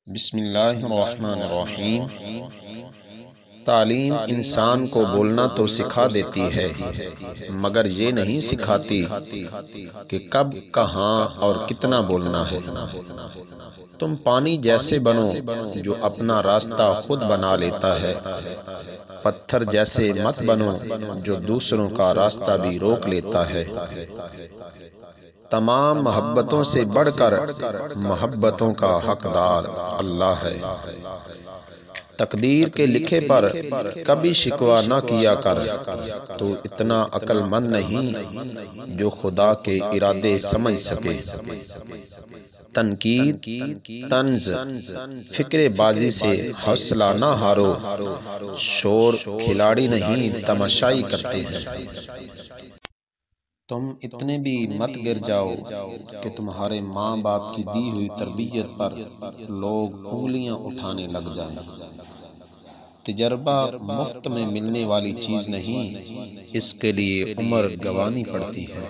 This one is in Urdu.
بسم اللہ الرحمن الرحیم۔ تعلیم انسان کو بولنا تو سکھا دیتی ہے، مگر یہ نہیں سکھاتی کہ کب، کہاں اور کتنا بولنا ہے۔ تم پانی جیسے بنو جو اپنا راستہ خود بنا لیتا ہے، پتھر جیسے مت بنو جو دوسروں کا راستہ بھی روک لیتا ہے۔ تمام محبتوں سے بڑھ کر محبتوں کا حقدار اللہ ہے۔ تقدیر کے لکھے پر کبھی شکوہ نہ کیا کر، تو اتنا عقل مند نہیں جو خدا کے ارادے سمجھ سکے۔ تنقید، طنز، فکر بازی سے حوصلہ نہ ہارو، شور کھلاڑی نہیں تماشائی کرتے ہیں۔ تم اتنے بھی مت گر جاؤ کہ تمہارے ماں باپ کی دی ہوئی تربیت پر لوگ انگلیاں اٹھانے لگ جائیں۔ تجربہ مفت میں ملنے والی چیز نہیں، اس کے لیے عمر گنوانی پڑتی ہے۔